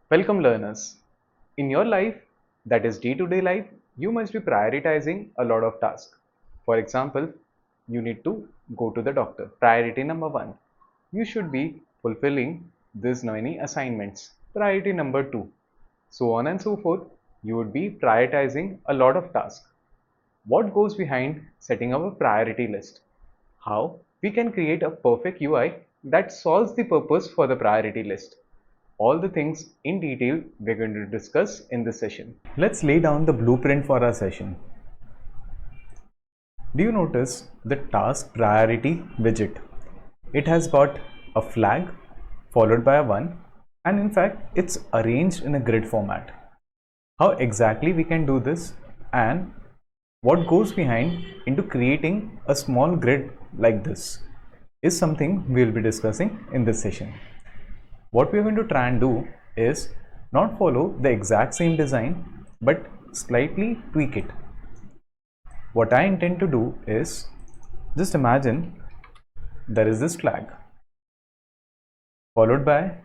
Welcome learners. In your life, that is day-to-day life, you must be prioritizing a lot of tasks. For example, you need to go to the doctor. Priority number one. You should be fulfilling these many assignments. Priority number two. So on and so forth, you would be prioritizing a lot of tasks. What goes behind setting up a priority list? How we can create a perfect UI that solves the purpose for the priority list. All the things in detail we're going to discuss in this session. Let's lay down the blueprint for our session. Do you notice the task priority widget? It has got a flag followed by a 1, and in fact it's arranged in a grid format. How exactly we can do this and what goes behind into creating a small grid like this is something we will be discussing in this session. What we are going to try and do is not follow the exact same design but slightly tweak it. What I intend to do is just imagine there is this flag followed by,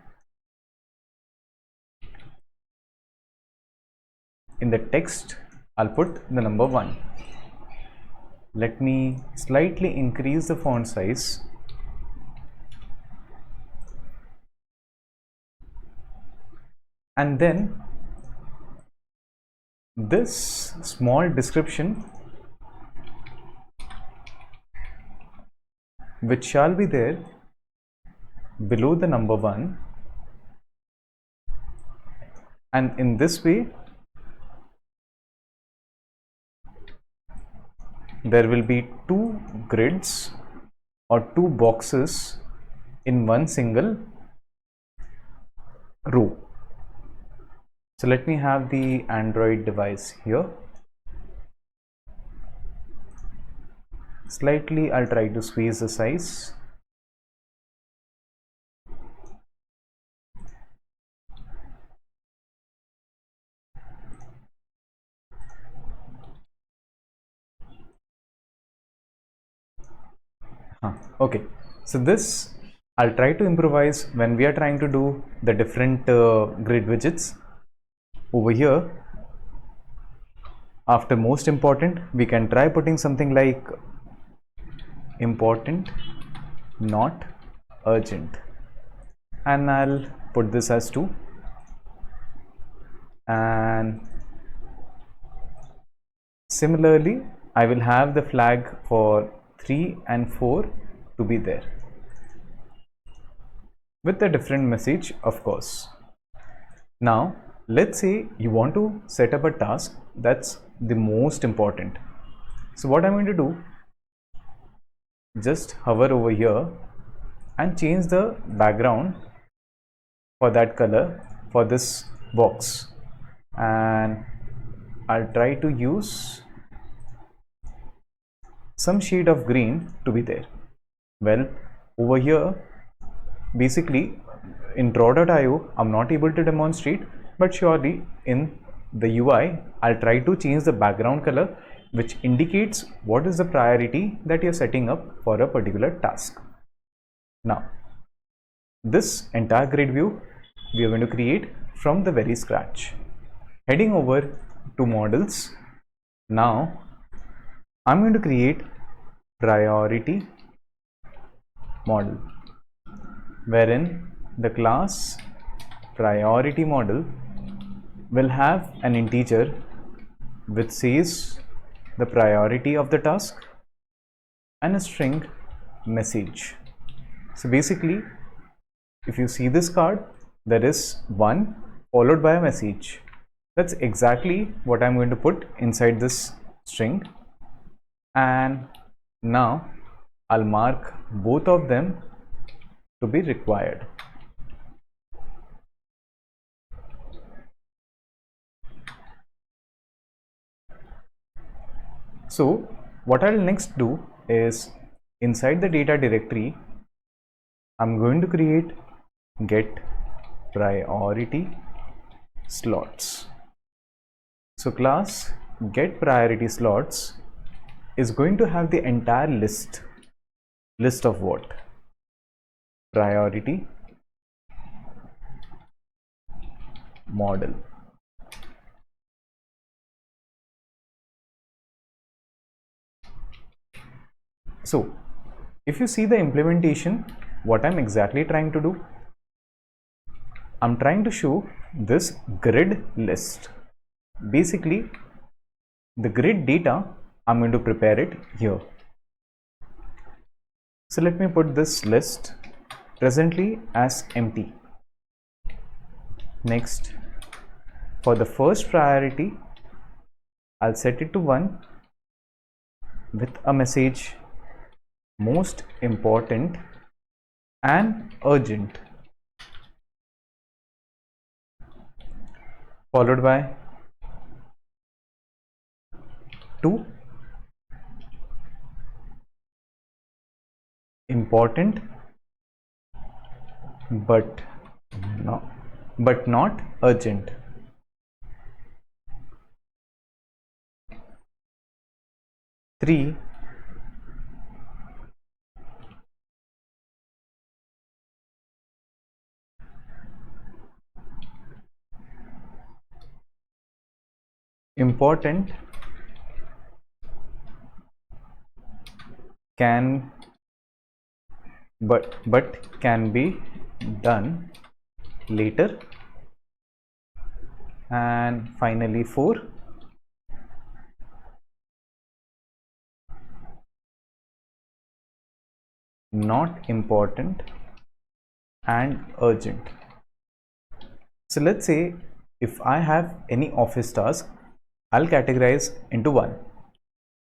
in the text I'll put the number 1. Let me slightly increase the font size. And then this small description which shall be there below the number 1, and in this way there will be 2 grids or 2 boxes in one single row. So let me have the Android device here. Slightly I'll try to squeeze the size. Okay, so this I'll try to improvise when we are trying to do the different grid widgets. Over here, after most important, we can try putting something like important, not urgent, and I'll put this as 2, and similarly I will have the flag for 3 and 4 to be there with a different message, of course. Now let's say you want to set up a task that's the most important. So what I'm going to do, just hover over here and change the background for that color for this box, and I'll try to use some shade of green to be there. Well, over here basically in draw.io I'm not able to demonstrate, but surely in the UI I'll try to change the background color which indicates what is the priority that you're setting up for a particular task. Now this entire grid view we are going to create from the very scratch. Heading over to models, now I'm going to create priority model, wherein the class priority model will have an integer which says the priority of the task and a string message. So basically if you see this card, there is 1 followed by a message. That's exactly what I'm going to put inside this string, and now I'll mark both of them to be required. So what I'll next do is inside the data directory I'm going to create get priority slots. So class get priority slots is going to have the entire list of what? Priority model. So if you see the implementation, what I'm exactly trying to do, I'm trying to show this grid list. Basically, the grid data, I'm going to prepare it here. So let me put this list presently as empty. Next, for the first priority, I'll set it to 1 with a message most important and urgent, followed by 2 important but not urgent. Three important can but can be done later, and finally 4 not important and urgent. So let's say if I have any office task, I'll categorize into 1.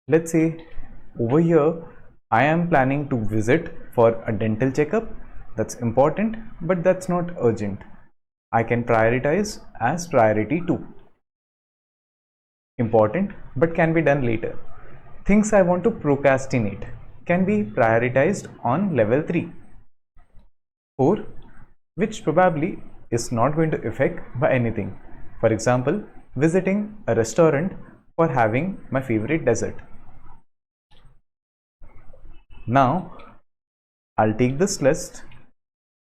Let's say over here I am planning to visit for a dental checkup. That's important, but that's not urgent. I can prioritize as priority 2. Important, but can be done later. Things I want to procrastinate can be prioritized on level 3. 4, which probably is not going to affect by anything. For example, visiting a restaurant for having my favorite dessert. Now, I'll take this list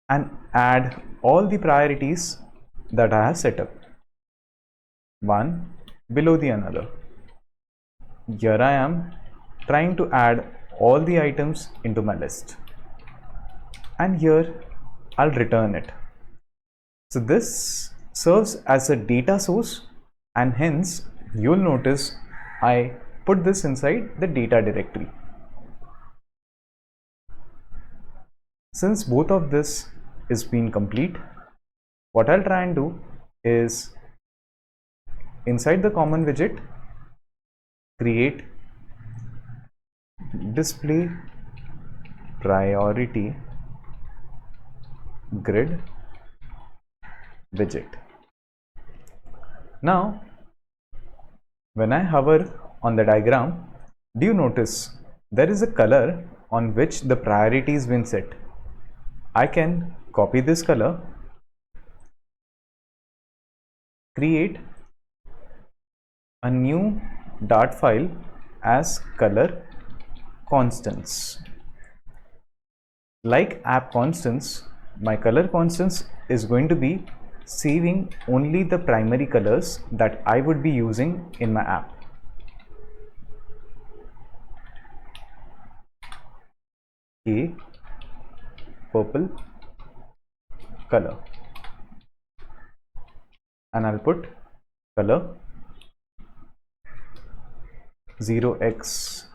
and add all the priorities that I have set up, one below the another. Here I am trying to add all the items into my list, and here I'll return it. So this serves as a data source, and hence you'll notice I put this inside the data directory. Since both of this is being complete, what I'll try and do is inside the common widget create display priority grid widget. Now when I hover on the diagram, do you notice there is a color on which the priority is been set? I can copy this color, create a new Dart file as color constants. Like app constants, my color constants is going to be saving only the primary colors that I would be using in my app. A purple color, and I'll put color 0x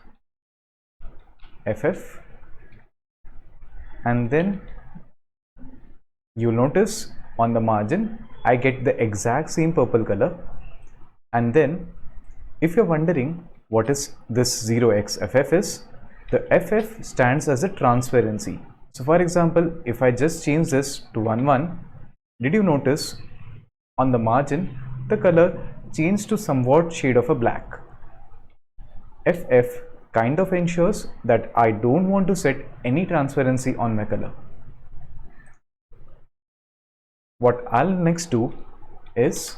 ff, and then you'll notice on the margin I get the exact same purple color. And then if you're wondering what is this 0x ff is, the ff stands as a transparency. So for example, if I just change this to 11, did you notice on the margin the color changed to somewhat shade of a black? FF kind of ensures that I don't want to set any transparency on my color. What I'll next do is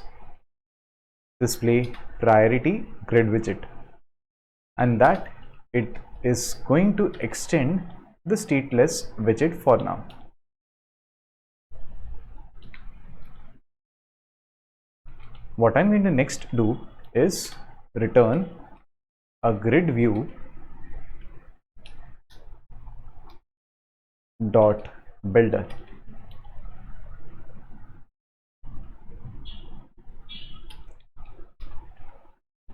display priority grid widget, and that it is going to extend the stateless widget for now. what I'm going to next do is return a grid view dot builder.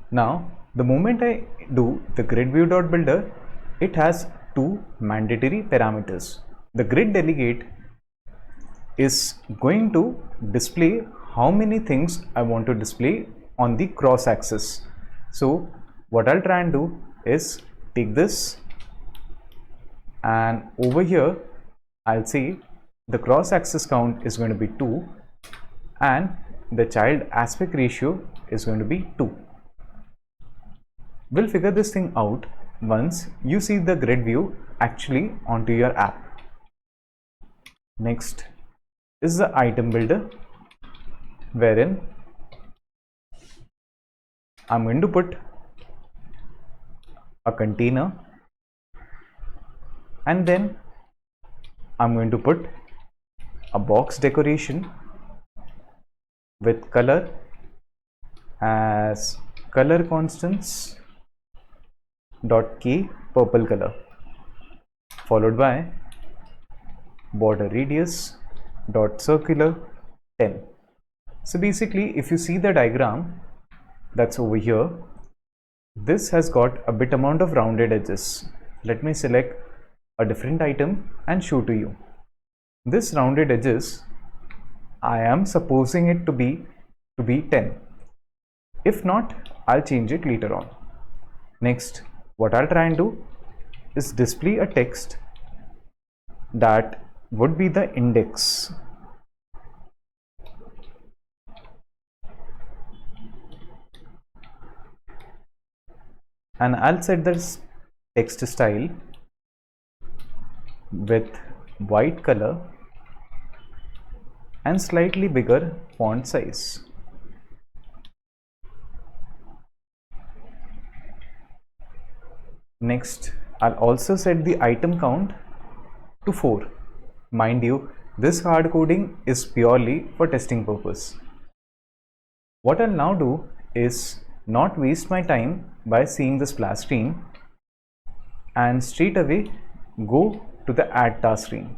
Now, the moment I do the grid view dot builder, it has two mandatory parameters. The grid delegate is going to display how many things I want to display on the cross axis. So what I'll try and do is take this, and over here I'll say the cross axis count is going to be 2 and the child aspect ratio is going to be 2. We'll figure this thing out once you see the grid view actually onto your app. Next is the item builder, wherein I'm going to put a container, and then I'm going to put a box decoration with color as color constants dot k purple color, followed by border radius dot circular 10. So basically, if you see the diagram that's over here, this has got a bit amount of rounded edges. Let me select a different item and show to you. This rounded edges, I am supposing it to be 10. If not, I'll change it later on. Next, what I'll try and do is display a text that would be the index. And I'll set this text style with white color and slightly bigger font size. Next, I'll also set the item count to 4. Mind you, this hard coding is purely for testing purpose. What I'll now do is not waste my time by seeing the splash screen and straight away go to the add task screen.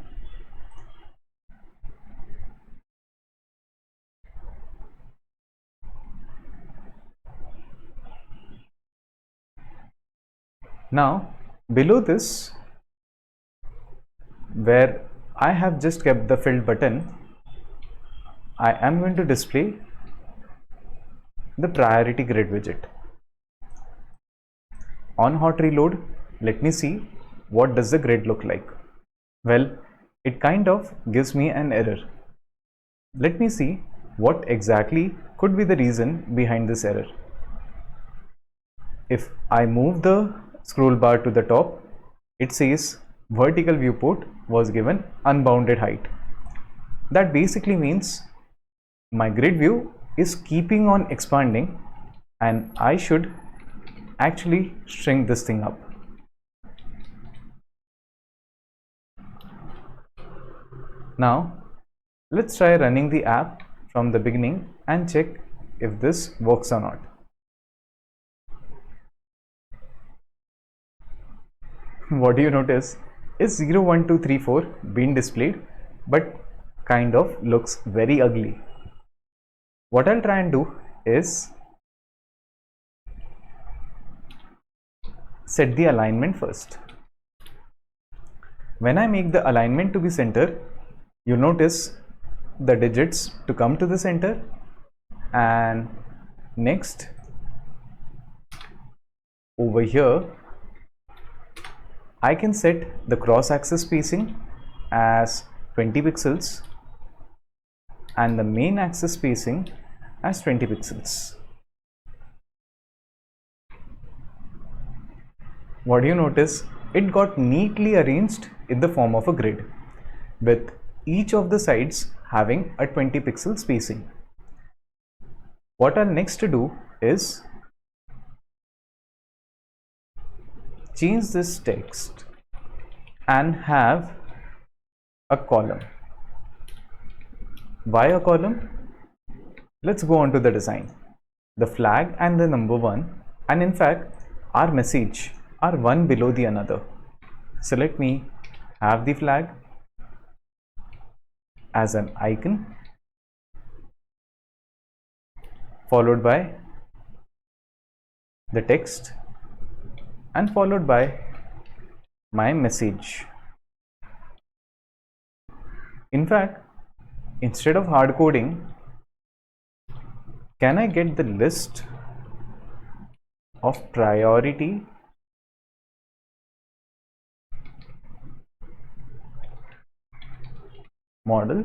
Now below this, where I have just kept the filled button, I am going to display the priority grid widget. On hot reload, let me see what does the grid look like. Well, it kind of gives me an error. Let me see what exactly could be the reason behind this error. If I move the scroll bar to the top, it says vertical viewport was given unbounded height. That basically means my grid view is keeping on expanding and I should actually shrink this thing up. Now let's try running the app from the beginning and check if this works or not. What do you notice is 0, 1, 2, 3, 4 being displayed, but kind of looks very ugly. What I'll try and do is set the alignment first. When I make the alignment to be center, you notice the digits to come to the center, and next over here I can set the cross axis spacing as 20 pixels and the main axis spacing as 20 pixels. What do you notice? It got neatly arranged in the form of a grid, with each of the sides having a 20 pixel spacing. What I'll next to do is change this text and have a column. Why a column? let's go on to the design. The flag and the number 1, and in fact our message are one below the another. So let me have the flag as an icon, followed by the text, and followed by my message. In fact, instead of hard coding, can I get the list of priority model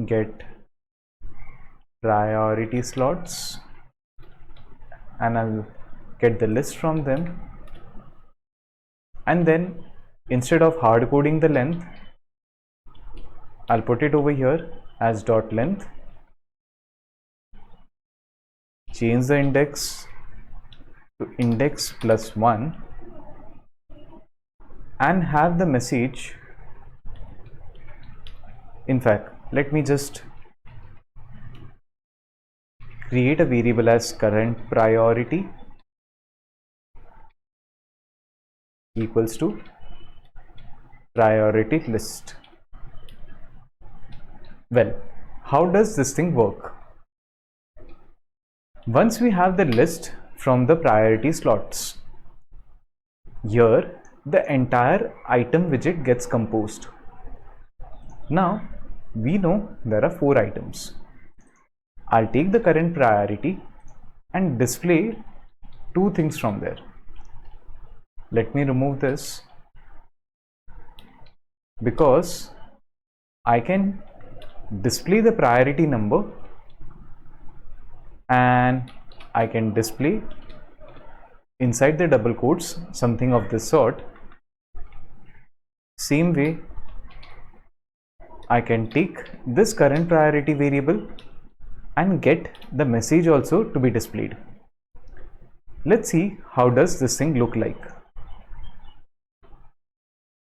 get priority slots, and I'll get the list from them, and then instead of hard coding the length, I'll put it over here as dot length, change the index to index plus 1, and have the message. In fact, let me just create a variable as current priority equals to priority list. Well, how does this thing work? Once we have the list from the priority slots, here the entire item widget gets composed. Now we know there are 4 items. I'll take the current priority and display 2 things from there. Let me remove this because I can display the priority number and I can display inside the double quotes something of this sort. Same way, I can take this current priority variable and get the message also to be displayed. Let's see how does this thing look like.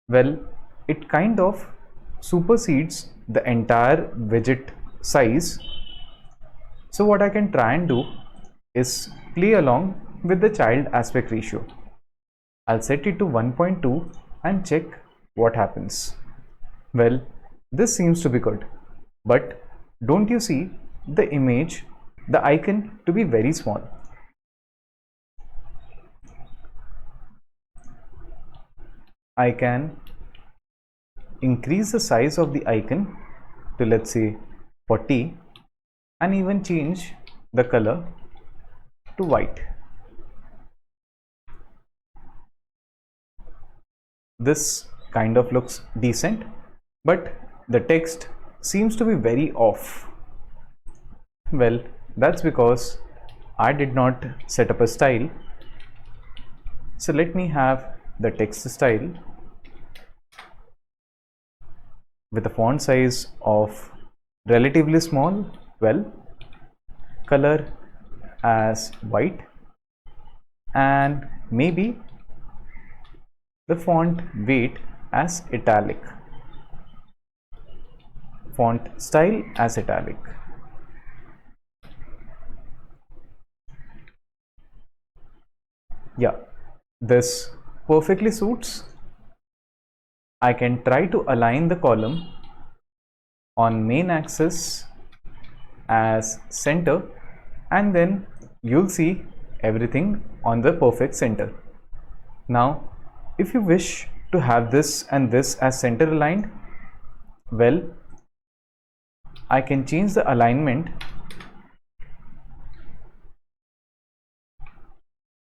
Well, it kind of supersedes the entire widget size. So what I can try and do is play along with the child aspect ratio. I'll set it to 1.2 and check what happens. Well, this seems to be good, but don't you see the image, the icon to be very small? I can increase the size of the icon to, let's say, 40, and even change the color to white. This kind of looks decent, but the text seems to be very off. Well, that's because I did not set up a style. So let me have the text style with a font size of relatively small, well, color as white, and maybe the font weight as italic, font style as italic. Yeah, this perfectly suits. I can try to align the column on main axis as center, and then you'll see everything on the perfect center. Now, if you wish to have this and this as center aligned, well, I can change the alignment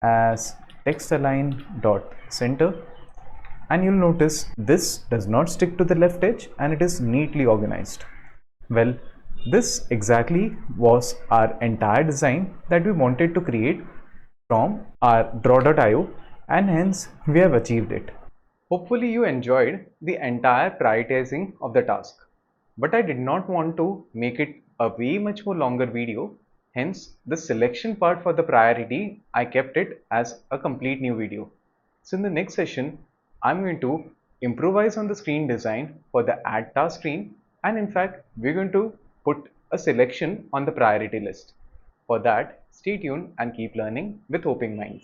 as text align dot center, and you'll notice this does not stick to the left edge and it is neatly organized. Well, this exactly was our entire design that we wanted to create from our draw.io, and hence we have achieved it. Hopefully you enjoyed the entire prioritizing of the task, but I did not want to make it a way much more longer video, Hence, the selection part for the priority, I kept it as a complete new video. So in the next session, I'm going to improvise on the screen design for the add task screen, and in fact, we're going to put a selection on the priority list. For that, stay tuned and keep learning with Hoping Minds.